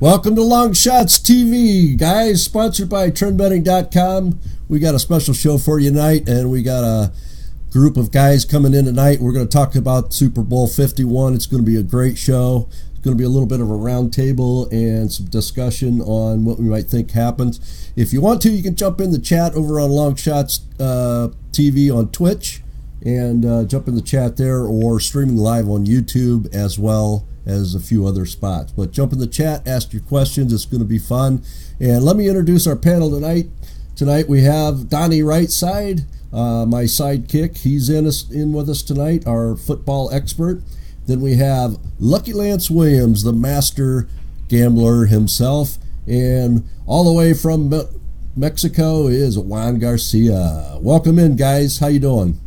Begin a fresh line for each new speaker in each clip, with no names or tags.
Welcome to LongShotsTV, guys, sponsored by TrendBetting.com. We got a special show for you tonight, and we got a group of guys coming in tonight. We're going to talk about Super Bowl 51. It's going to be a great show. It's going to be a little bit of a round table and some discussion on what we might think happens. If you want to, you can jump in the chat over on LongShots TV on Twitch and jump in the chat there, or streaming live on YouTube as well as a few other spots. But jump in the chat, ask your questions. It's going to be fun. And let me introduce our panel tonight. Tonight we have Donnie Rightside, my sidekick. He's in with us tonight, our football expert. Then we have Lucky Lance Williams, the master gambler himself. And all the way from Mexico is Juan Garcia. Welcome in, guys. How you doing?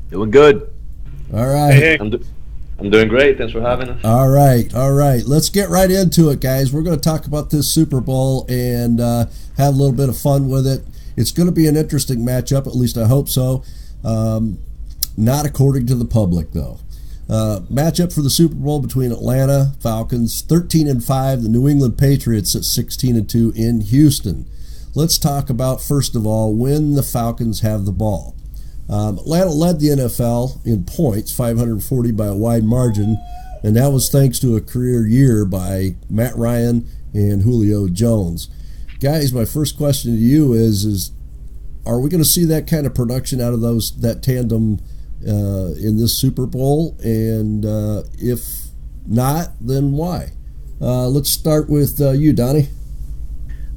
Doing good.
All right.
Hey. I'm doing great. Thanks for having us.
All right. Let's get right into it, guys. We're going to talk about this Super Bowl and have a little bit of fun with it. It's going to be an interesting matchup, at least I hope so. Not according to the public, though. Matchup for the Super Bowl between Atlanta Falcons, 13-5, the New England Patriots at 16-2 in Houston. Let's talk about, first of all, when the Falcons have the ball. Atlanta led the NFL in points, 540 by a wide margin, and that was thanks to a career year by Matt Ryan and Julio Jones. Guys, my first question to you is are we going to see that kind of production out of that tandem in this Super Bowl? And if not, then why? Let's start with you, Donnie.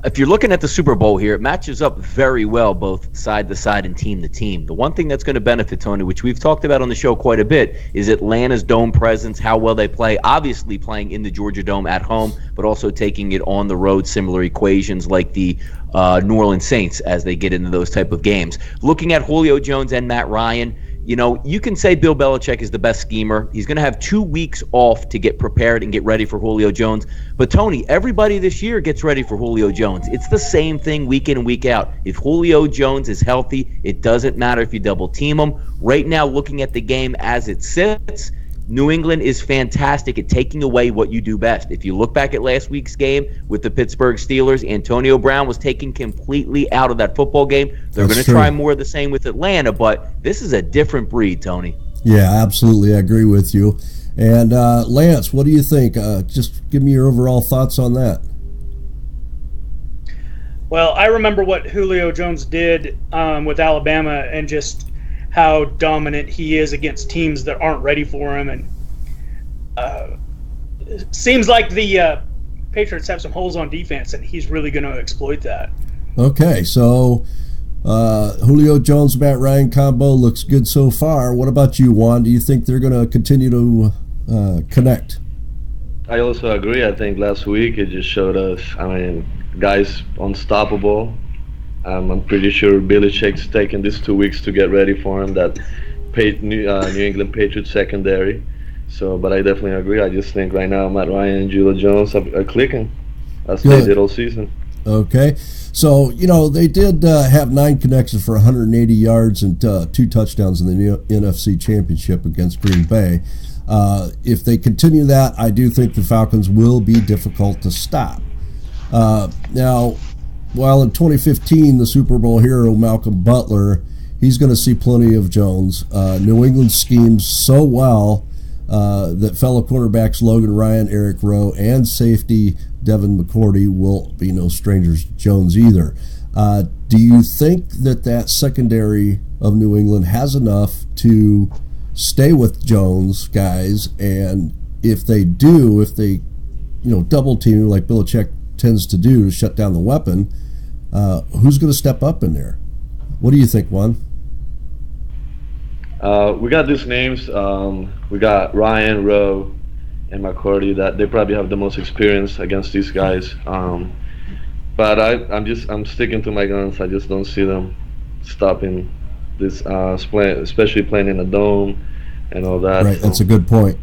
If you're looking at the Super Bowl here, it matches up very well both side to side and team to team. The one thing that's going to benefit, Tony, which we've talked about on the show quite a bit, is Atlanta's dome presence, how well they play, obviously playing in the Georgia Dome at home, but also taking it on the road, similar equations like the New Orleans Saints as they get into those type of games. Looking at Julio Jones and Matt Ryan, you know, you can say Bill Belichick is the best schemer. He's going to have 2 weeks off to get prepared and get ready for Julio Jones. But, Tony, everybody this year gets ready for Julio Jones. It's the same thing week in and week out. If Julio Jones is healthy, it doesn't matter if you double team him. Right now, looking at the game as it sits, New England is fantastic at taking away what you do best. If you look back at last week's game with the Pittsburgh Steelers, Antonio Brown was taken completely out of that football game. They're going to try more of the same with Atlanta, but this is a different breed, Tony.
Yeah, absolutely. I agree with you. And Lance, what do you think? Just give me your overall thoughts on that.
Well, I remember what Julio Jones did with Alabama and just how dominant he is against teams that aren't ready for him. And it seems like the Patriots have some holes on defense, and he's really going to exploit that. Okay,
so Julio Jones, Matt Ryan combo looks good so far. What about you, Juan? Do you think they're going to continue to connect?
I also agree. I think last week it just showed us, guys unstoppable. I'm pretty sure Belichick's taken these 2 weeks to get ready for him, that New England Patriots secondary. But I definitely agree. I just think right now Matt Ryan and Julio Jones are clicking, as they did all season.
Okay. So, they did have 9 connections for 180 yards and 2 touchdowns in the NFC Championship against Green Bay. If they continue that, I do think the Falcons will be difficult to stop. Now, while in 2015, the Super Bowl hero, Malcolm Butler, he's going to see plenty of Jones. New England schemes so well that fellow cornerbacks Logan Ryan, Eric Rowe, and safety Devin McCourty will be no strangers to Jones either. Do you think that secondary of New England has enough to stay with Jones, guys? And if they do, double team like Belichick tends to do to shut down the weapon, who's going to step up in there? What do you think, Juan?
We got these names. We got Ryan, Rowe, and McCourty. That they probably have the most experience against these guys. But I'm sticking to my guns. I just don't see them stopping this, especially playing in a dome and all that.
Right, that's a good point.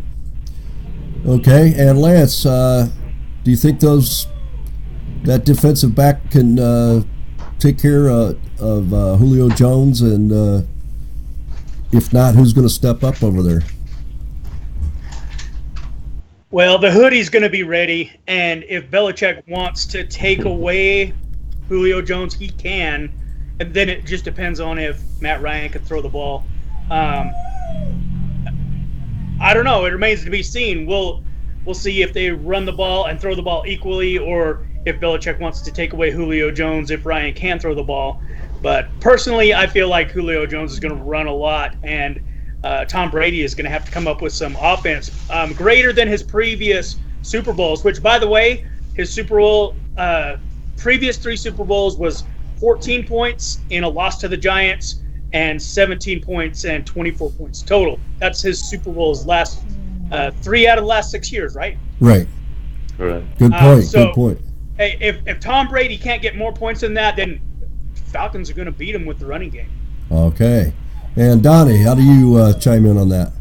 Okay, and Lance, do you think that defensive back can take care of Julio Jones, and if not, who's going to step up over there?
Well, the hoodie's going to be ready, and if Belichick wants to take away Julio Jones, he can. And then it just depends on if Matt Ryan can throw the ball. I don't know. It remains to be seen. We'll see if they run the ball and throw the ball equally, or if Belichick wants to take away Julio Jones if Ryan can throw the ball. But personally, I feel like Julio Jones is going to run a lot, and Tom Brady is going to have to come up with some offense greater than his previous Super Bowls, which, by the way, his Super Bowl previous 3 Super Bowls was 14 points in a loss to the Giants and 17 points and 24 points total. That's his Super Bowl's last 3 out of the last 6 years, right?
Right.
Correct.
Good point. Good point.
Hey, if Tom Brady can't get more points than that, then Falcons are going to beat him with the running game.
Okay. And Donnie, how do you chime in on that?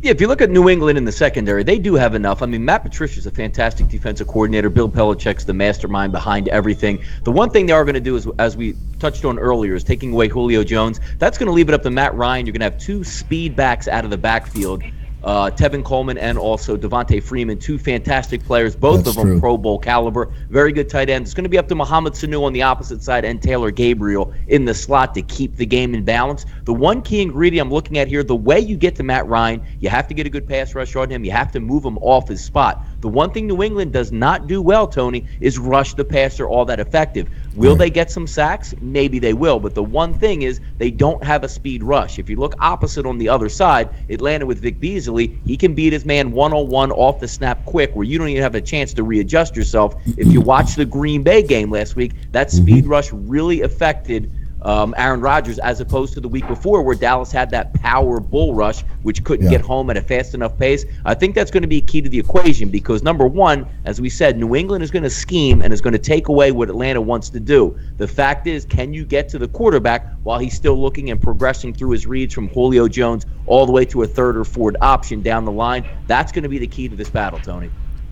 Yeah, if you look at New England in the secondary, they do have enough. I mean, Matt Patricia's a fantastic defensive coordinator. Bill Belichick's the mastermind behind everything. The one thing they are going to do is, as we touched on earlier, is taking away Julio Jones. That's going to leave it up to Matt Ryan. You're going to have 2 speed backs out of the backfield. Tevin Coleman and also Devontae Freeman, 2 fantastic players, both of them Pro Bowl caliber, very good tight ends. It's going to be up to Mohamed Sanu on the opposite side and Taylor Gabriel in the slot to keep the game in balance. The one key ingredient I'm looking at here, the way you get to Matt Ryan, you have to get a good pass rush on him. You have to move him off his spot. The one thing New England does not do well, Tony, is rush the passer all that effective. Will they get some sacks? Maybe they will. But the one thing is they don't have a speed rush. If you look opposite on the other side, Atlanta with Vic Beasley, he can beat his man one-on-one off the snap quick where you don't even have a chance to readjust yourself. If you watch the Green Bay game last week, that speed rush really affected Aaron Rodgers as opposed to the week before where Dallas had that power bull rush which couldn't get home at a fast enough pace. I think that's going to be key to the equation because, number one, as we said, New England is going to scheme and is going to take away what Atlanta wants to do. The fact is, can you get to the quarterback while he's still looking and progressing through his reads from Julio Jones all the way to a third or fourth option down the line? That's going to be the key to this battle, Tony.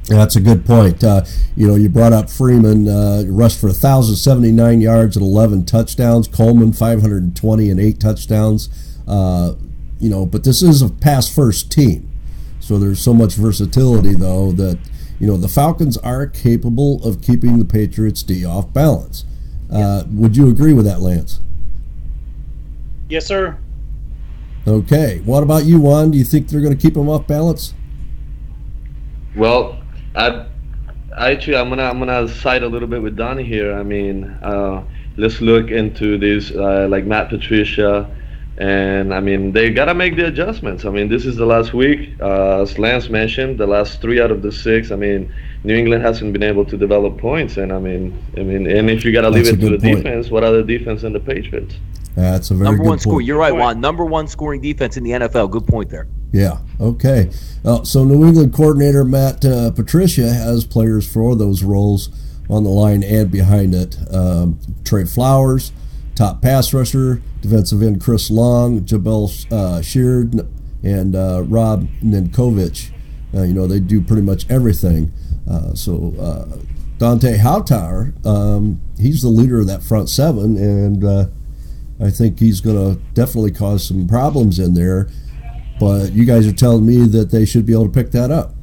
That's a good point. You brought up Freeman, rushed for 1,079 yards and 11 touchdowns. Coleman, 520 and 8 touchdowns. But this is a pass-first team. So there's so much versatility, though, that, the Falcons are capable of keeping the Patriots' D off balance. Would you agree with that, Lance?
Yes, sir.
Okay. What about you, Juan? Do you think they're going to keep them off balance?
Well, I'm gonna side a little bit with Donnie here. I mean, let's look into this like Matt Patricia, and I mean they gotta make the adjustments. I mean, this is the last week, as Lance mentioned, the last 3 out of the 6. I mean, New England hasn't been able to develop points, and and if you gotta leave it to the defense, what are the defense and the Patriots?
That's a very
number
good
one score.
point.
You're right, Juan. Number 1 scoring defense in the NFL. Good point there.
Yeah, okay. So New England coordinator Matt Patricia has players for those roles on the line and behind it. Trey Flowers, top pass rusher, defensive end Chris Long, Jabel Sheard, and Rob Ninkovich. They do pretty much everything. Dante Hightower, he's the leader of that front 7, and I think he's going to definitely cause some problems in there. But you guys are telling me that they should be able to pick that up.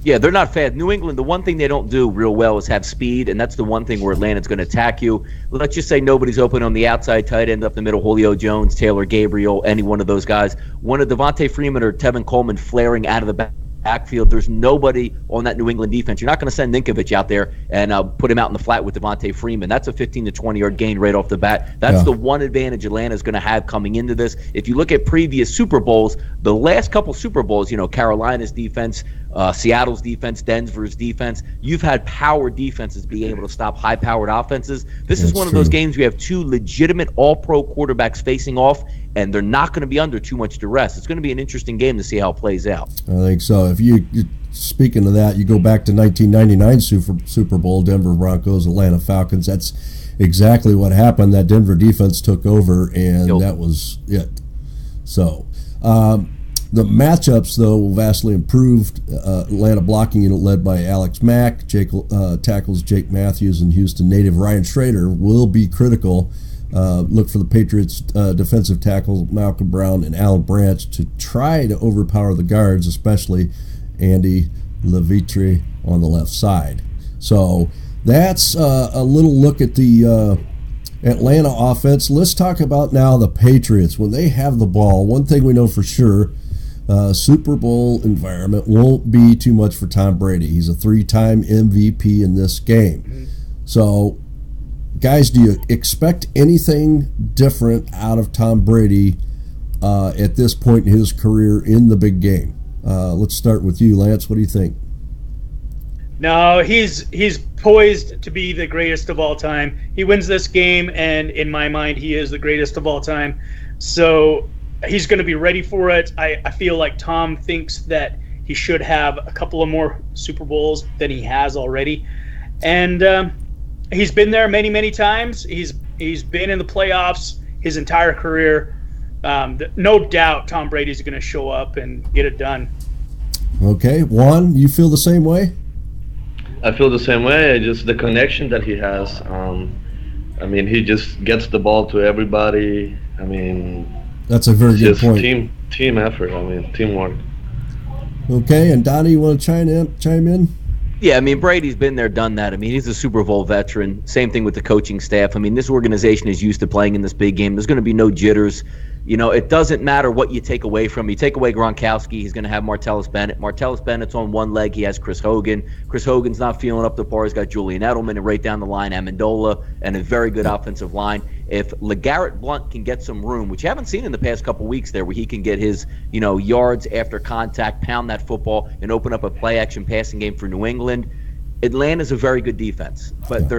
Yeah, they're not fast. New England, the one thing they don't do real well is have speed, and that's the one thing where Atlanta's going to attack you. Let's just say nobody's open on the outside, tight end up the middle, Julio Jones, Taylor Gabriel, any one of those guys. One of Devontae Freeman or Tevin Coleman flaring out of the backfield. There's nobody on that New England defense. You're not going to send Ninkovich out there and put him out in the flat with Devontae Freeman. That's a 15 to 20-yard gain right off the bat. That's the one advantage Atlanta's going to have coming into this. If you look at previous Super Bowls, the last couple Super Bowls, Carolina's defense, Seattle's defense, Denver's defense, you've had power defenses being able to stop high-powered offenses. This is one of those games we have 2 legitimate all-pro quarterbacks facing off, and they're not going to be under too much duress. It's going to be an interesting game to see how it plays out.
I think so. If you speaking of that, you go back to 1999 Super Bowl, Denver Broncos, Atlanta Falcons. That's exactly what happened. That Denver defense took over, and that was it. So the matchups, though, vastly improved. Atlanta blocking unit led by Alex Mack, tackles Jake Matthews, and Houston native Ryan Schrader will be critical. Look for the Patriots defensive tackles Malcolm Brown and Alan Branch to try to overpower the guards, especially, Andy Levitre on the left side. So that's a little look at the Atlanta offense. Let's talk about now the Patriots. When they have the ball, one thing we know for sure, Super Bowl environment won't be too much for Tom Brady. He's a 3-time MVP in this game. So, guys, do you expect anything different out of Tom Brady at this point in his career in the big game? Let's start with you, Lance. What do you think?
No, he's poised to be the greatest of all time. He wins this game, and in my mind, he is the greatest of all time. So he's going to be ready for it. I feel like Tom thinks that he should have a couple of more Super Bowls than he has already. And he's been there many, many times. He's been in the playoffs his entire career. No doubt Tom Brady's going to show up and get it done.
Okay. Juan, you feel the same way?
I feel the same way. Just the connection that he has. I mean, he just gets the ball to everybody. I mean,
that's a very good point.
Team effort. I mean, teamwork.
Okay, and Donnie, you want to chime in?
Yeah, I mean, Brady's been there, done that. I mean, he's a Super Bowl veteran. Same thing with the coaching staff. I mean, this organization is used to playing in this big game. There's going to be no jitters. You know, it doesn't matter what you take away from him. You take away Gronkowski, he's going to have Martellus Bennett. Martellus Bennett's on one leg. He has Chris Hogan. Chris Hogan's not feeling up to par. He's got Julian Edelman, and right down the line, Amendola, and a very good offensive line. If LeGarrette Blount can get some room, which you haven't seen in the past couple weeks there, where he can get his, yards after contact, pound that football, and open up a play-action passing game for New England, Atlanta's a very good defense. But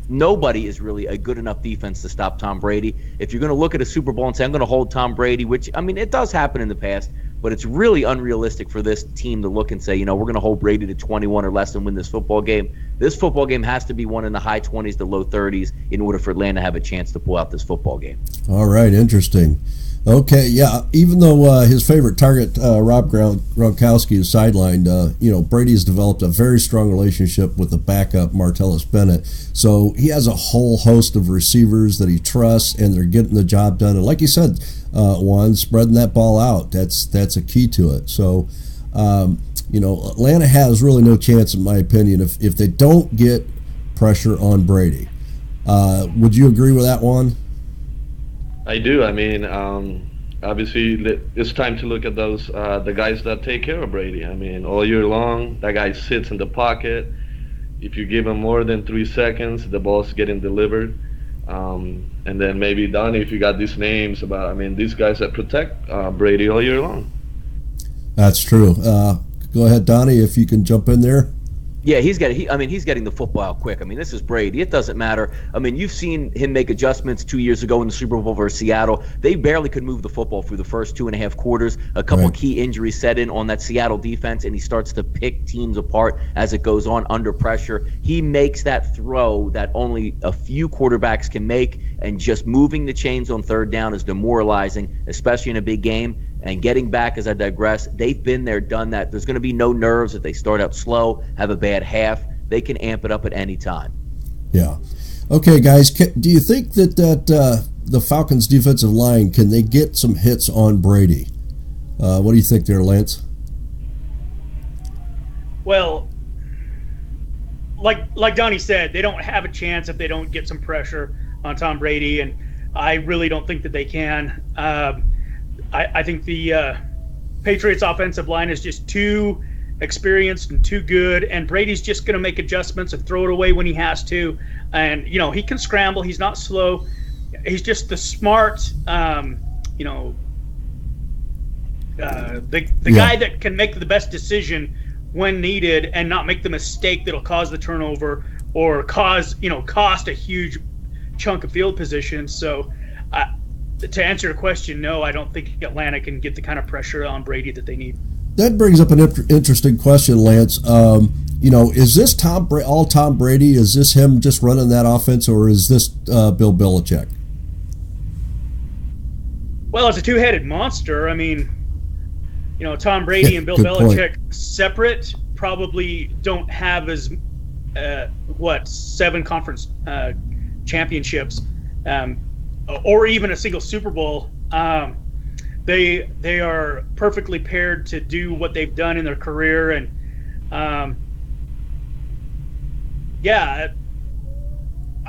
nobody is really a good enough defense to stop Tom Brady. If you're going to look at a Super Bowl and say, I'm going to hold Tom Brady, which, I mean, it does happen in the past, but it's really unrealistic for this team to look and say, we're going to hold Brady to 21 or less and win this football game. This football game has to be won in the high 20s to low 30s in order for Atlanta to have a chance to pull out this football game.
All right, interesting. Okay, yeah, even though his favorite target, Rob Gronkowski, is sidelined, Brady has developed a very strong relationship with the backup, Martellus Bennett. So he has a whole host of receivers that he trusts, and they're getting the job done. And like you said, Juan, spreading that ball out, that's a key to it. So, Atlanta has really no chance, in my opinion, if they don't get pressure on Brady. Would you agree with that, Juan?
I do. I mean, obviously, it's time to look at those the guys that take care of Brady. I mean, all year long, that guy sits in the pocket. If you give him more than 3 seconds, the ball's getting delivered. And then maybe, Donnie, if you got these names about, I mean, these guys that protect Brady all year long.
That's true. Go ahead, Donnie, if you can jump in there.
Yeah, he's getting the football out quick. I mean, this is Brady. It doesn't matter. I mean, you've seen him make adjustments 2 years ago in the Super Bowl versus Seattle. They barely could move the football through the first 2.5 quarters. A couple key injuries set in on that Seattle defense, and he starts to pick teams apart as it goes on under pressure. He makes that throw that only a few quarterbacks can make, and just moving the chains on third down is demoralizing, especially in a big game. And getting back, as I digress, they've been there, done that. There's going to be no nerves if they start out slow, have a bad half. They can amp it up at any time.
Yeah. Okay, guys, do you think that the Falcons' defensive line, can they get some hits on Brady? What do you think there, Lance?
Well, like Donnie said, they don't have a chance if they don't get some pressure on Tom Brady, and I really don't think that they can. I think the Patriots' offensive line is just too experienced and too good, and Brady's just going to make adjustments and throw it away when he has to. And, he can scramble. He's not slow. He's just the smart, the guy that can make the best decision when needed and not make the mistake that'll cause the turnover or cost a huge chunk of field position. So, to answer your question, no, I don't think Atlanta can get the kind of pressure on Brady that they need.
That brings up an interesting question, Lance. Is this all Tom Brady? Is this him just running that offense, or is this Bill Belichick?
Well, it's a two-headed monster. I mean, Tom Brady and Bill Belichick separate probably don't have as 7 conference championships. Or even a single Super Bowl. they are perfectly paired to do what they've done in their career, and I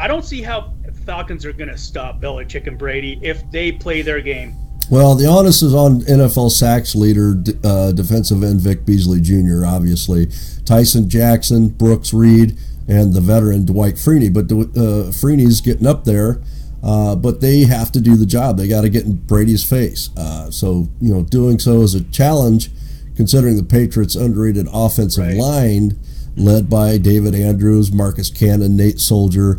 don't see how Falcons are going to stop Belichick and Brady if they play their game.
Well, the onus is on NFL sacks leader, defensive end Vic Beasley Jr., obviously, Tyson Jackson, Brooks Reed, and the veteran Dwight Freeney. But Freeney's getting up there, but they have to do the job. They got to get in Brady's face. So, doing so is a challenge, considering the Patriots' underrated offensive line, led by David Andrews, Marcus Cannon, Nate Soldier,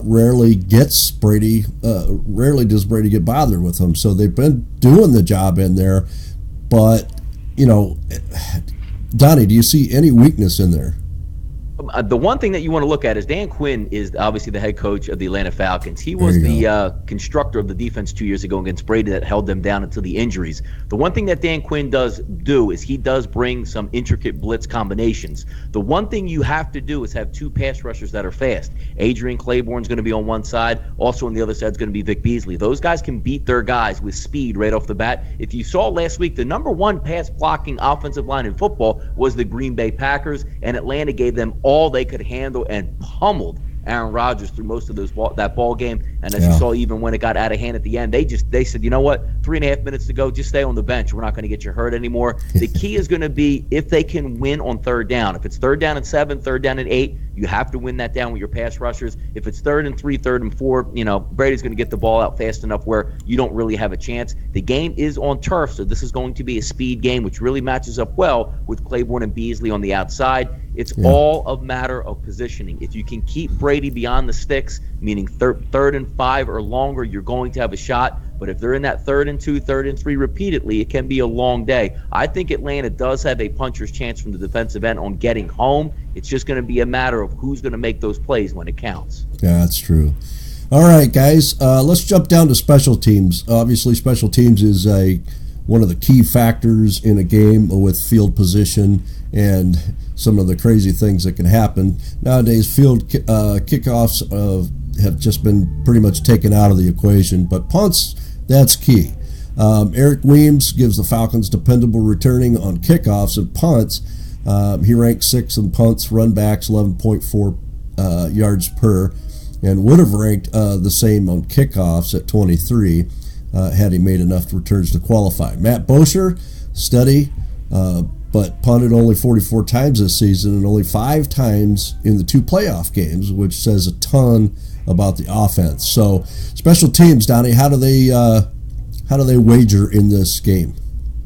rarely does Brady get bothered with them. So they've been doing the job in there. But, Donnie, do you see any weakness in there?
The one thing that you want to look at is Dan Quinn is obviously the head coach of the Atlanta Falcons. He was the constructor of the defense 2 years ago against Brady that held them down until the injuries. The one thing that Dan Quinn does do is he does bring some intricate blitz combinations. The one thing you have to do is have two pass rushers that are fast. Adrian Claiborne's going to be on one side. Also on the other side is going to be Vic Beasley. Those guys can beat their guys with speed right off the bat. If you saw last week, the number one pass blocking offensive line in football was the Green Bay Packers, and Atlanta gave them all they could handle and pummeled Aaron Rodgers through most of that ball game. And as you saw, even when it got out of hand at the end, they said, you know what, 3.5 minutes to go, just stay on the bench. We're not going to get you hurt anymore. The key is going to be if they can win on third down. If it's 3rd down and 7, 3rd down and 8, you have to win that down with your pass rushers. If it's 3rd and 3, 3rd and 4, Brady's going to get the ball out fast enough where you don't really have a chance. The game is on turf, so this is going to be a speed game, which really matches up well with Claiborne and Beasley on the outside. It's all a matter of positioning. If you can keep Brady beyond the sticks, meaning 3rd and 5 or longer, you're going to have a shot. But if they're in that 3rd and 2, 3rd and 3 repeatedly, it can be a long day. I think Atlanta does have a puncher's chance from the defensive end on getting home. It's just going to be a matter of who's going to make those plays when it counts.
Yeah, that's true. All right, guys, let's jump down to special teams. Obviously, special teams is one of the key factors in a game with field position and some of the crazy things that can happen. Nowadays, field kickoffs have just been pretty much taken out of the equation, but punts, that's key. Eric Weems gives the Falcons dependable returning on kickoffs and punts. He ranks 6th in punts, run backs, 11.4 yards per, and would have ranked the same on kickoffs at 23 had he made enough returns to qualify. Matt Bosher, steady, but punted only 44 times this season and only 5 times in the 2 playoff games, which says a ton about the offense. So, special teams, Donnie, how do they wager in this game?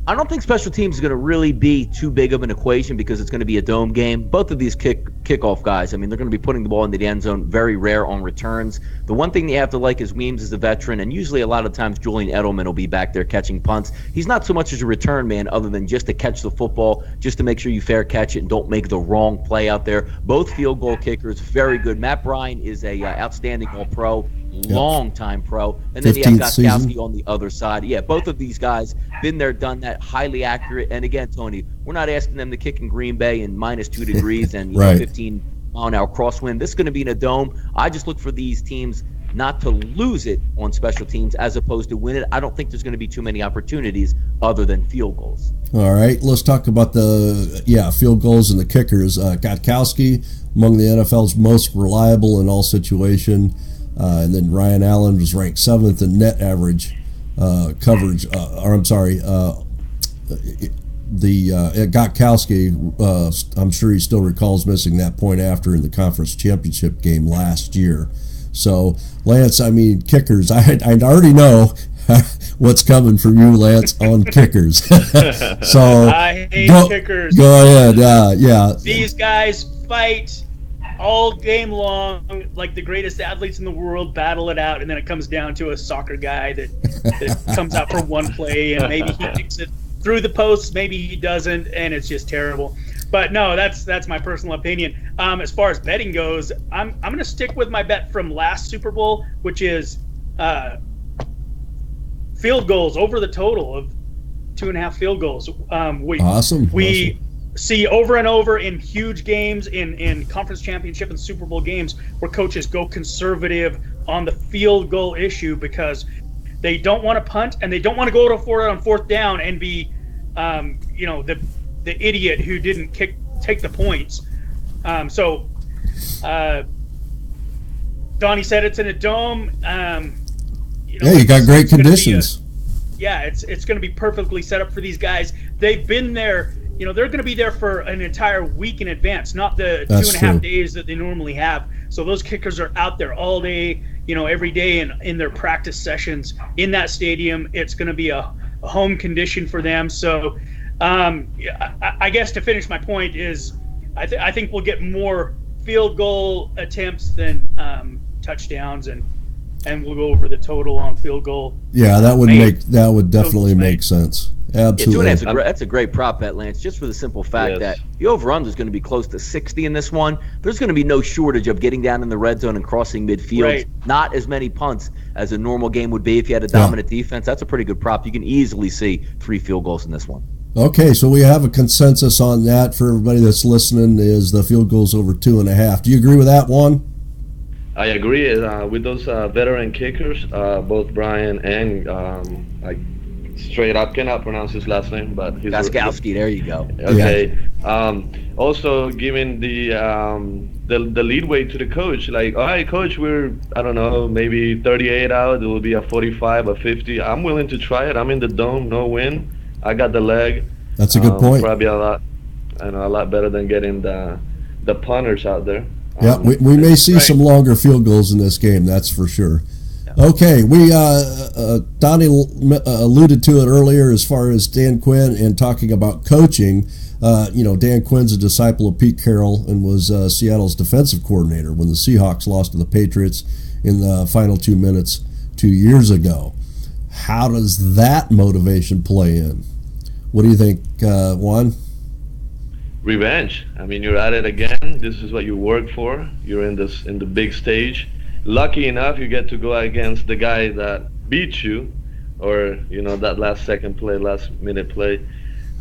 I don't think special teams is going to really be too big of an equation because it's going to be a dome game. Both of these kickoff guys, I mean, they're going to be putting the ball into the end zone, very rare on returns. The one thing you have to like is Weems is a veteran, and usually a lot of times Julian Edelman will be back there catching punts. He's not so much as a return man other than just to catch the football, just to make sure you fair catch it and don't make the wrong play out there. Both field goal kickers, very good. Matt Bryan is a outstanding All-Pro. Long-time pro. And then you have Gostkowski on the other side. Yeah, both of these guys, been there, done that, highly accurate. And again, Tony, we're not asking them to kick in Green Bay in -2 degrees and 15-mile-an-hour crosswind. This is going to be in a dome. I just look for these teams not to lose it on special teams as opposed to win it. I don't think there's going to be too many opportunities other than field goals.
All right, let's talk about the field goals and the kickers. Gostkowski, among the NFL's most reliable in all situations. And then Ryan Allen was ranked 7th in net average coverage. Gostkowski, I'm sure he still recalls missing that point after in the conference championship game last year. So, Lance, I mean, kickers, I already know what's coming from you, Lance, on kickers. So
I hate kickers.
Go ahead. Yeah.
These guys fight all game long, like the greatest athletes in the world, battle it out, and then it comes down to a soccer guy that comes out for one play, and maybe he kicks it through the posts, maybe he doesn't, and it's just terrible. But no, that's my personal opinion. As far as betting goes, I'm going to stick with my bet from last Super Bowl, which is field goals over the total of 2.5 field goals.
Awesome.
We see over and over in huge games, in conference championship and Super Bowl games, where coaches go conservative on the field goal issue because They don't want to punt, and they don't want to go for it on fourth down and be, the idiot who didn't take the points. Donnie said it's in a dome.
You got great conditions.
It's going to be perfectly set up for these guys. They've been there. They're going to be there for an entire week in advance, not the 2.5 days that they normally have. So those kickers are out there all day, every day in their practice sessions in that stadium. It's going to be a home condition for them. So I guess to finish my point is I think we'll get more field goal attempts than touchdowns, and we'll go over the total on field goal.
Yeah, that would definitely make sense. Absolutely.
Yeah, that's a great prop bet, Lance, just for the simple fact that the over-under is going to be close to 60 in this one. There's going to be no shortage of getting down in the red zone and crossing midfield. Right. Not as many punts as a normal game would be if you had a dominant defense. That's a pretty good prop. You can easily see 3 field goals in this one.
Okay, so we have a consensus on that for everybody that's listening is the field goals over 2.5. Do you agree with that one?
I agree with those veteran kickers, both Brian and straight up, cannot pronounce his last name, but he's
Gaskowski. There you go.
Okay. Yeah. Also giving the leadway to the coach, like, all right, coach, we're maybe 38 out. It will be a 45, a 50. I'm willing to try it. I'm in the dome, no win. I got the leg.
That's a good point.
Probably a lot better than getting the punters out there.
Yeah, we may see some longer field goals in this game, that's for sure. Okay, Donnie alluded to it earlier as far as Dan Quinn and talking about coaching. Dan Quinn's a disciple of Pete Carroll and was Seattle's defensive coordinator when the Seahawks lost to the Patriots in the final 2 minutes 2 years ago. How does that motivation play in? What do you think, Juan?
Revenge. I mean, you're at it again. This is what you work for. You're in the big stage. Lucky enough, you get to go against the guy that beat you, or that last minute play.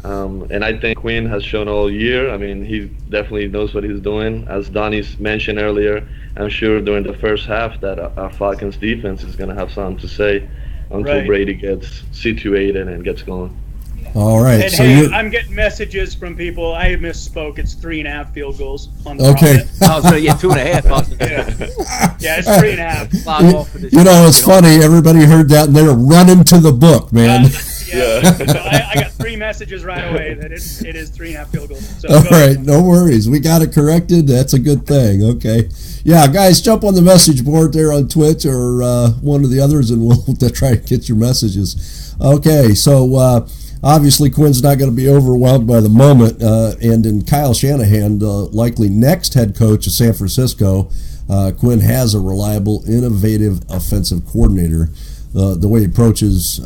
And I think Quinn has shown all year. I mean, he definitely knows what he's doing. As Donnie's mentioned earlier, I'm sure during the first half that our Falcons defense is going to have something to say until Brady gets situated and gets going.
All right.
And I'm getting messages from people. I misspoke. It's 3.5 field goals on the
okay.
2.5.
Yeah, it's 3.5.
It's funny. Everybody heard that and they were running to the book, man.
So I got 3 messages right away that it is 3.5 field goals. So
all right, no worries. We got it corrected. That's a good thing. Okay. Yeah, guys, jump on the message board there on Twitch or one of the others, and we'll try to get your messages. Okay, so obviously Quinn's not going to be overwhelmed by the moment, and in Kyle Shanahan, the likely next head coach of San Francisco, Quinn has a reliable, innovative offensive coordinator. The way he approaches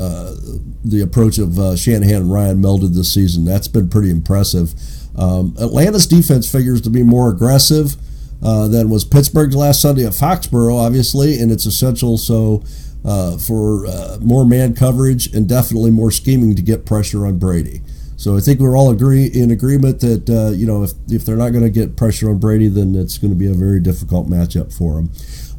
the approach of Shanahan and Ryan melded this season, that's been pretty impressive. Atlanta's defense figures to be more aggressive than was Pittsburgh's last Sunday at Foxborough, obviously, and it's essential for more man coverage and definitely more scheming to get pressure on Brady. So I think we're all in agreement that if they're not going to get pressure on Brady, then it's going to be a very difficult matchup for them.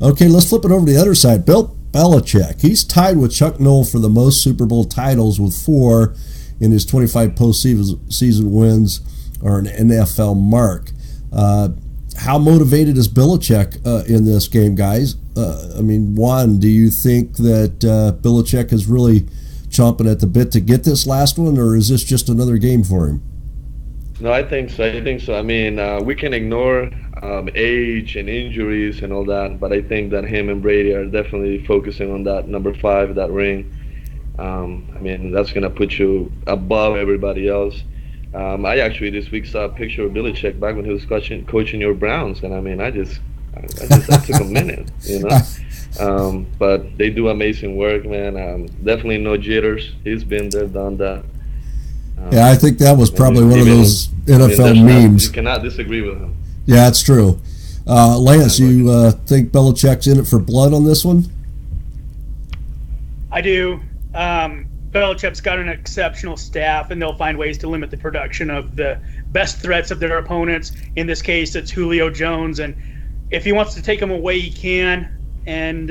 Okay, let's flip it over to the other side. Bill Belichick, he's tied with Chuck Noll for the most Super Bowl titles with 4 in his 25 postseason wins, or an NFL mark. How motivated is Belichick in this game, guys? Juan, do you think that Belichick is really chomping at the bit to get this last one, or is this just another game for him?
No, I think so. I mean, we can ignore age and injuries and all that, but I think that him and Brady are definitely focusing on that number 5, that ring. That's going to put you above everybody else. I actually this week saw a picture of Belichick back when he was coaching your Browns, and that took a minute, but they do amazing work, man. Definitely no jitters. He's been there, done that.
I think that was probably one of those NFL memes.
You cannot disagree with him.
Yeah, that's true. Lance, you think Belichick's in it for blood on this one?
I do. Belichick's got an exceptional staff, and they'll find ways to limit the production of the best threats of their opponents. In this case, it's Julio Jones, and if he wants to take him away, he can. And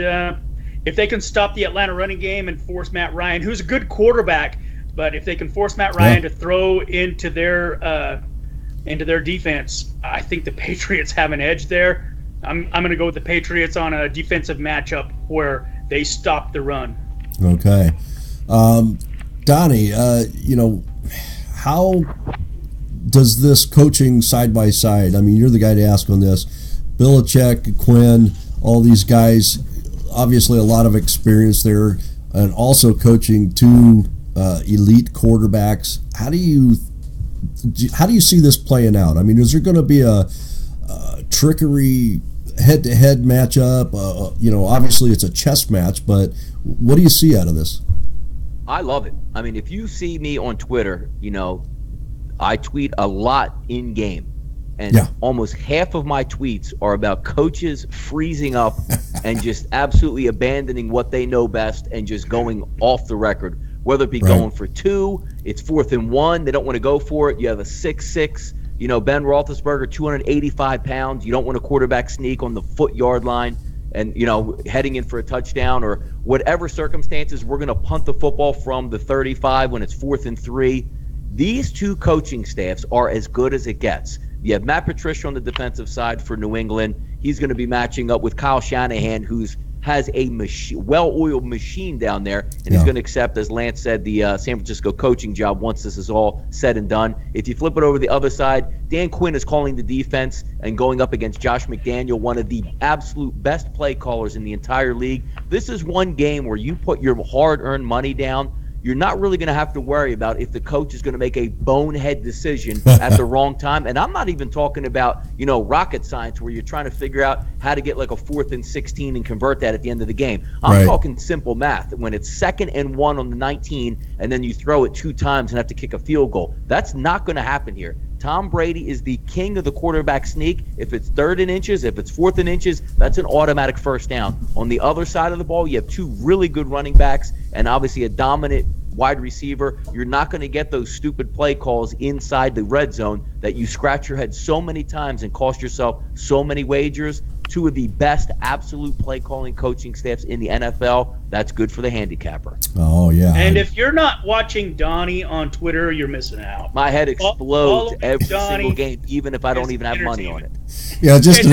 if they can stop the Atlanta running game and force Matt Ryan, who's a good quarterback, but if they can force Matt Ryan to throw into their defense, I think the Patriots have an edge there. I'm going to go with the Patriots on a defensive matchup where they stop the run.
Okay. Donnie, how does this coaching side by side, I mean, you're the guy to ask on this, Belichick, Quinn, all these guys, obviously a lot of experience there, and also coaching two elite quarterbacks. How do you see this playing out? I mean, is there going to be a trickery head-to-head matchup? Obviously it's a chess match, but what do you see out of this?
I love it. I mean, if you see me on Twitter, I tweet a lot in game, and almost half of my tweets are about coaches freezing up and just absolutely abandoning what they know best and just going off the record. Whether it be going for 2, it's 4th and 1, they don't want to go for it. You have a 6'6", Ben Roethlisberger, 285 pounds. You don't want a quarterback sneak on the foot-yard line and, heading in for a touchdown or whatever circumstances. We're going to punt the football from the 35 when it's 4th and 3. These two coaching staffs are as good as it gets. You have Matt Patricia on the defensive side for New England. He's going to be matching up with Kyle Shanahan, has a well-oiled machine down there, and he's going to accept, as Lance said, the San Francisco coaching job once this is all said and done. If you flip it over the other side, Dan Quinn is calling the defense and going up against Josh McDaniel, one of the absolute best play callers in the entire league. This is one game where you put your hard-earned money down. You're not really going to have to worry about if the coach is going to make a bonehead decision at the wrong time. And I'm not even talking about, rocket science where you're trying to figure out how to get like a 4th and 16 and convert that at the end of the game. I'm talking simple math. When it's 2nd and 1 on the 19 and then you throw it 2 times and have to kick a field goal, that's not going to happen here. Tom Brady is the king of the quarterback sneak. If it's 3rd and inches, if it's 4th and inches, that's an automatic first down. On the other side of the ball, you have 2 really good running backs and obviously a dominant wide receiver. You're not going to get those stupid play calls inside the red zone that you scratch your head so many times and cost yourself so many wagers. 2 of the best absolute play calling coaching staffs in the NFL. That's good for the handicapper.
Oh, yeah.
And if you're not watching Donnie on Twitter, you're missing out.
My head explodes every single game, even if I don't even have money on it.
Yeah, just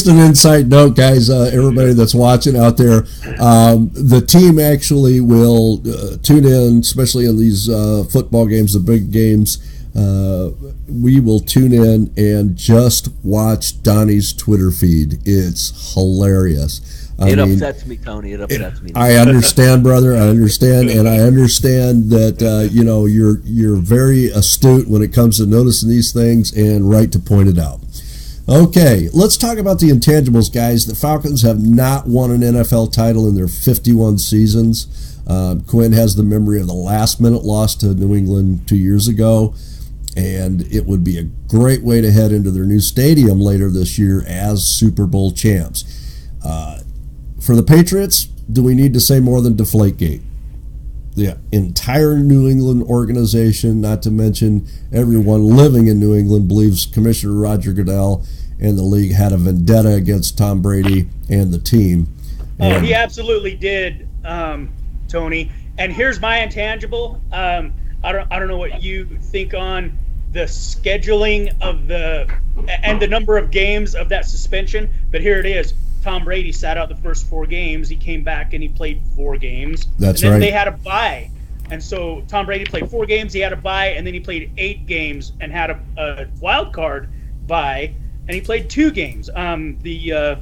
an inside note, guys, everybody that's watching out there, the team actually will tune in, especially in these football games, the big games. We will tune in and just watch Donnie's Twitter feed. It's hilarious.
It upsets me, Tony. It upsets me.
I understand, brother. I understand, and I understand that you're very astute when it comes to noticing these things and right to point it out. Okay, let's talk about the intangibles, guys. The Falcons have not won an NFL title in their 51 seasons. Quinn has the memory of the last-minute loss to New England 2 years ago, and it would be a great way to head into their new stadium later this year as Super Bowl champs. For the Patriots, do we need to say more than Deflategate? The entire New England organization, not to mention everyone living in New England, believes Commissioner Roger Goodell and the league had a vendetta against Tom Brady and the team.
Oh, he absolutely did, Tony. And here's my intangible. I don't know what you think on the scheduling of and the number of games of that suspension, but here it is. Tom Brady sat out the first 4 games. He came back and he played 4 games.
That's
and then
right.
They had a bye. And so Tom Brady played 4 games. He had a bye, and then he played 8 games and had a wild card bye, and he played 2 games. The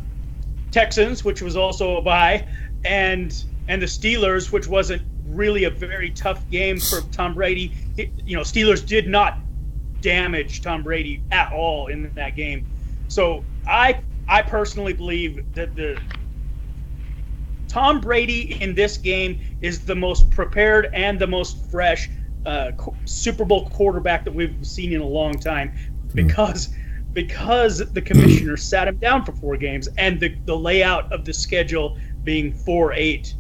Texans, which was also a bye, and the Steelers, which wasn't really a very tough game for Tom Brady. Steelers did not damage Tom Brady at all in that game. So I personally believe that the Tom Brady in this game is the most prepared and the most fresh Super Bowl quarterback that we've seen in a long time because the commissioner sat him down for 4 games and the layout of the schedule being 4-8,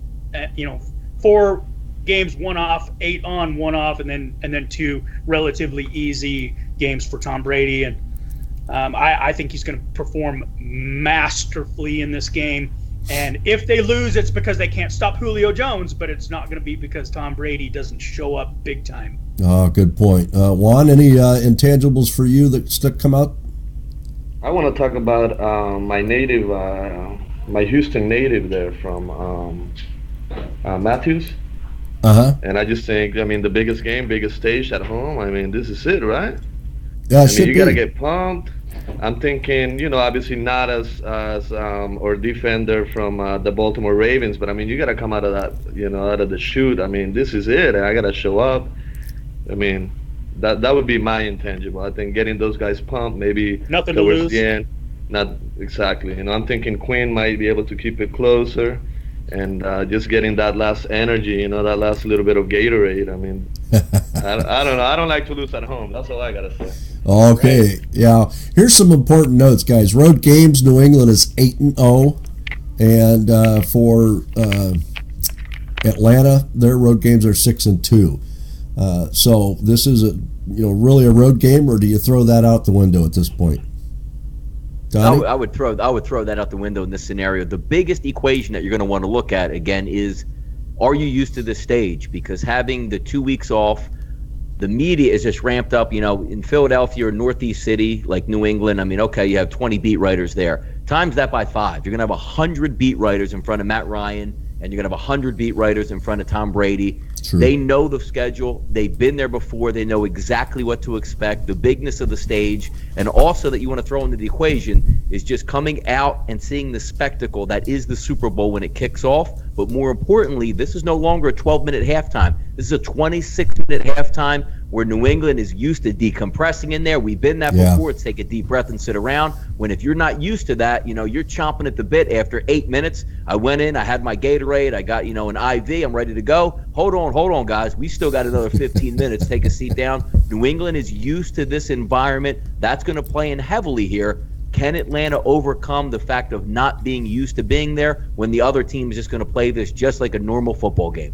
4 games, 1 off, 8 on, 1 off, and then 2 relatively easy games for Tom Brady. And I think he's going to perform masterfully in this game. And if they lose, it's because they can't stop Julio Jones, but it's not going to be because Tom Brady doesn't show up big time.
Oh, good point. Juan, any intangibles for you that come out?
I want to talk about my native, my Houston native there from Matthews. And I just think, I mean, the biggest game, biggest stage at home. I mean, this is it, right?
Yeah,
I mean, you got to get pumped. I'm thinking, you know, obviously not as or defender from the Baltimore Ravens, but I mean, you got to come out of that, you know, out of the chute. I mean, this is it. I got to show up. I mean, that would be my intangible. I think getting those guys pumped, maybe
nothing to lose.
The end. Not exactly. You know, I'm thinking Quinn might be able to keep it closer, and just getting that last energy, you know, that last little bit of Gatorade. I mean, I don't know. I don't like to lose at home. That's all I gotta say.
Okay, right. Yeah. Here's some important notes, guys. Road games: New England is 8-0, and for Atlanta, their road games are 6-2. So this is really a road game, or do you throw that out the window at this point?
I would throw that out the window in this scenario. The biggest equation that you're going to want to look at again is, are you used to this stage? Because having the 2 weeks off, the media is just ramped up. You know, in Philadelphia or Northeast City like New England, I mean, okay, you have 20 beat writers there. Times that by 5. You're going to have 100 beat writers in front of Matt Ryan, and you're going to have 100 beat writers in front of Tom Brady.
True.
They know the schedule. They've been there before. They know exactly what to expect, the bigness of the stage, and also that you want to throw into the equation is just coming out and seeing the spectacle that is the Super Bowl when it kicks off. But more importantly, this is no longer a 12-minute halftime. This is a 26-minute halftime where New England is used to decompressing in there. We've been that before. It's take a deep breath and sit around. When if you're not used to that, you know, you're chomping at the bit after 8 minutes. I went in, I had my Gatorade, I got, an IV, I'm ready to go. Hold on, guys. We still got another 15 minutes. Take a seat down. New England is used to this environment. That's going to play in heavily here. Can Atlanta overcome the fact of not being used to being there when the other team is just going to play this just like a normal football game?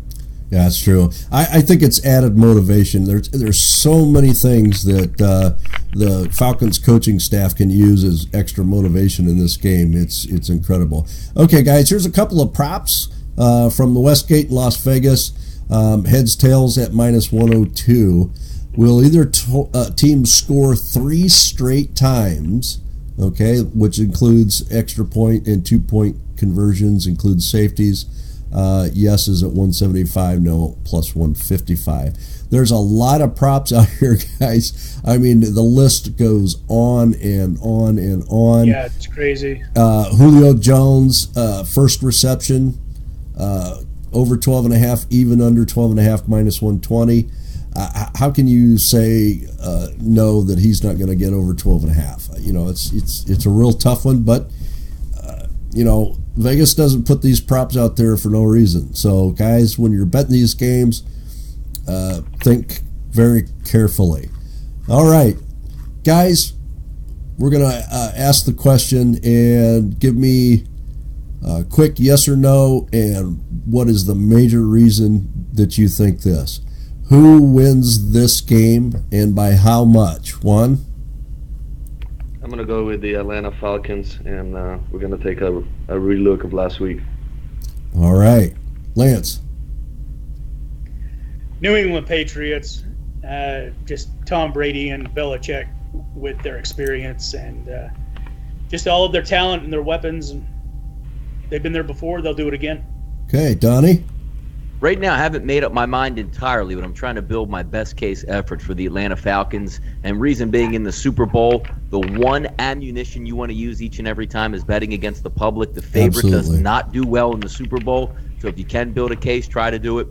Yeah, that's true. I think it's added motivation. There's so many things that the Falcons coaching staff can use as extra motivation in this game. It's incredible. Okay, guys, here's a couple of props from the Westgate in Las Vegas. Heads, tails at -102. Will either team score 3 straight times? Okay, which includes extra point and 2-point conversions, includes safeties. Yes is at 175, no plus 155. There's a lot of props out here, guys. I mean, the list goes on and on and on.
Yeah, it's crazy.
Julio Jones, first reception, over 12.5, even under 12.5, -120. How can you say no that he's not going to get over 12.5? It's a real tough one, but Vegas doesn't put these props out there for no reason. So, guys, when you're betting these games, think very carefully. All right, guys, we're going to ask the question and give me a quick yes or no, and what is the major reason that you think this? Who wins this game and by how much? Juan?
I'm going to go with the Atlanta Falcons, and we're going to take a relook of last week.
All right. Lance?
New England Patriots, just Tom Brady and Belichick with their experience and just all of their talent and their weapons. And they've been there before. They'll do it again.
Okay. Donnie?
Right now, I haven't made up my mind entirely, but I'm trying to build my best case effort for the Atlanta Falcons. And reason being, in the Super Bowl, the one ammunition you want to use each and every time is betting against the public. The favorite does not do well in the Super Bowl. So if you can build a case, try to do it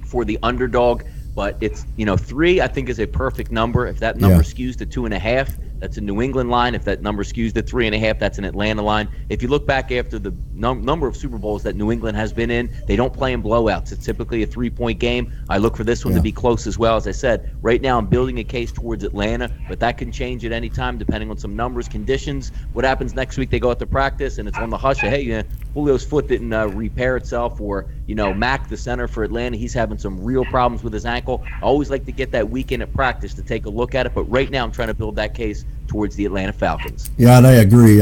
for the underdog. But it's, 3, I think, is a perfect number. If that number skews to 2.5, that's a New England line. If that number skews to 3.5, that's an Atlanta line. If you look back after the number of Super Bowls that New England has been in, they don't play in blowouts. It's typically a 3-point game. I look for this one to be close as well. As I said, right now I'm building a case towards Atlanta, but that can change at any time depending on some numbers, conditions. What happens next week? They go out to practice, and it's on the hush of, hey, Julio's foot didn't repair itself, or, Mack, the center for Atlanta, he's having some real problems with his ankle. I always like to get that weekend at practice to take a look at it, but right now I'm trying to build that case towards the Atlanta Falcons.
Yeah, and I agree.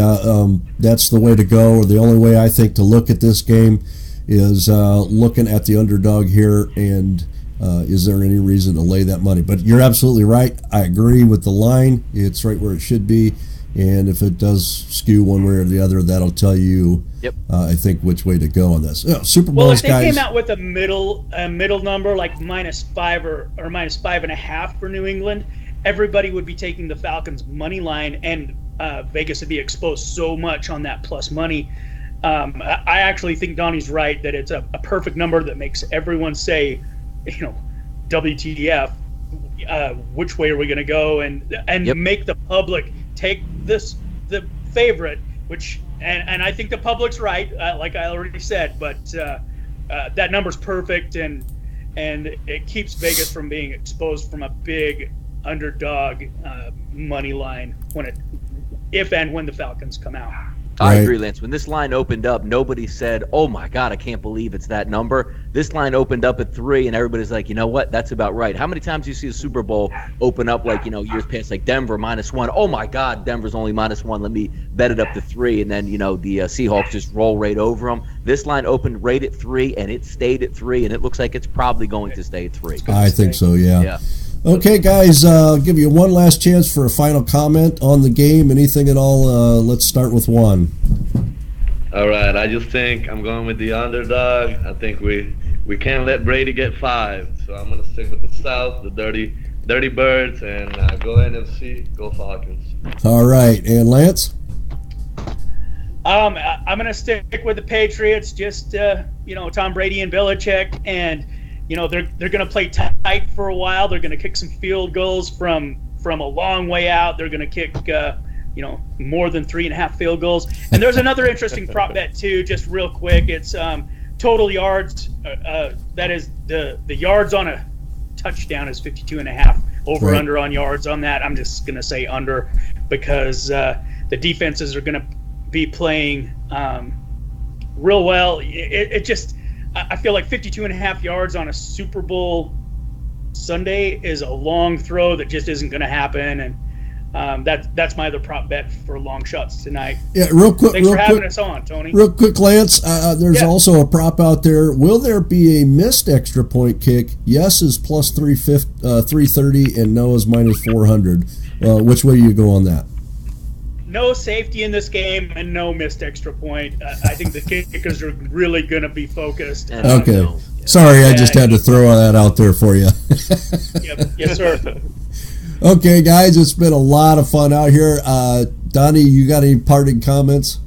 That's the way to go. Or the only way I think to look at this game is looking at the underdog here, and is there any reason to lay that money? But you're absolutely right. I agree with the line. It's right where it should be. And if it does skew one way or the other, that'll tell you, I think, which way to go on this. Super Bowls,
well, if they
guys,
came out with a middle number like -5 or -5.5 for New England, everybody would be taking the Falcons money line, and Vegas would be exposed so much on that plus money. I actually think Donnie's right that it's a perfect number that makes everyone say, WTF, which way are we going to go, and make the public take the favorite, which and I think the public's right, like I already said, but that number's perfect, and it keeps Vegas from being exposed from a big underdog money line if and when the Falcons come out.
I agree, Lance. When this line opened up, nobody said, "Oh my God, I can't believe it's that number." This line opened up at 3, and everybody's like, "You know what? That's about right." How many times do you see a Super Bowl open up like years past, like Denver -1? Oh my God, Denver's only -1. Let me bet it up to 3, and then the Seahawks just roll right over them. This line opened right at 3, and it stayed at 3, and it looks like it's probably going to stay at 3.
I think so. Yeah. Okay, guys, I'll give you one last chance for a final comment on the game. Anything at all? Let's start with one.
All right, I just think I'm going with the underdog. I think we can't let Brady get 5, so I'm going to stick with the South, the Dirty Birds, and go NFC, go Falcons.
All right, and Lance?
I'm going to stick with the Patriots, just, Tom Brady and Belichick, and they're going to play tight for a while. They're going to kick some field goals from a long way out. They're going to kick, more than 3.5 field goals. And there's another interesting prop bet too, just real quick. It's total yards. That is the yards on a touchdown is 52.5. Over under on yards on that. I'm just going to say under because the defenses are going to be playing real well. I feel like 52.5 yards on a Super Bowl Sunday is a long throw that just isn't going to happen, and that's my other prop bet for long shots tonight.
Yeah, real quick.
Thanks for having us on, Tony.
Real quick, Lance. There's also a prop out there. Will there be a missed extra point kick? Yes is plus 330, and no is -400. Which way do you go on that?
No safety in this game and no missed extra point. I think the kickers are really going to be focused.
Okay. Sorry, I just had to throw that out there for you.
Yes, sir.
Okay, guys, it's been a lot of fun out here. Donnie, you got any parting comments?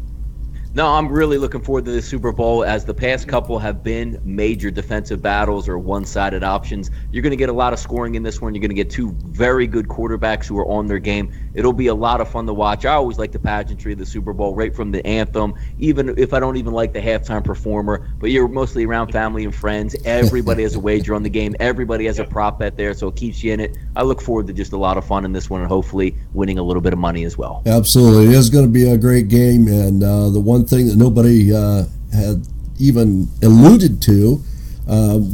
No, I'm really looking forward to this Super Bowl, as the past couple have been major defensive battles or one-sided options. You're going to get a lot of scoring in this one. You're going to get two very good quarterbacks who are on their game. It'll be a lot of fun to watch. I always like the pageantry of the Super Bowl, right from the anthem, even if I don't even like the halftime performer, but you're mostly around family and friends. Everybody has a wager on the game. Everybody has a prop bet there, so it keeps you in it. I look forward to just a lot of fun in this one and hopefully winning a little bit of money as well.
Absolutely. It is going to be a great game, and the one thing that nobody had even alluded to,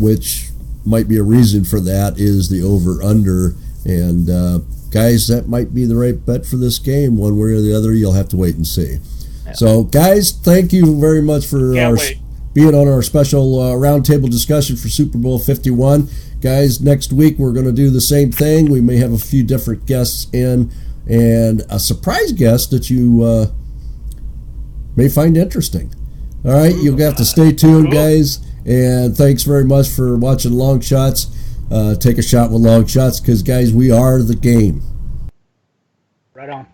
which might be a reason for that, is the over-under. And guys, that might be the right bet for this game. One way or the other, you'll have to wait and see. Yeah. So, guys, thank you very much for being on our special roundtable discussion for Super Bowl 51. Guys, next week we're going to do the same thing. We may have a few different guests in, and a surprise guest that you may find interesting. All right, you'll have to stay tuned, guys. And thanks very much for watching Long Shots. Take a shot with Long Shots because, guys, we are the game.
Right on.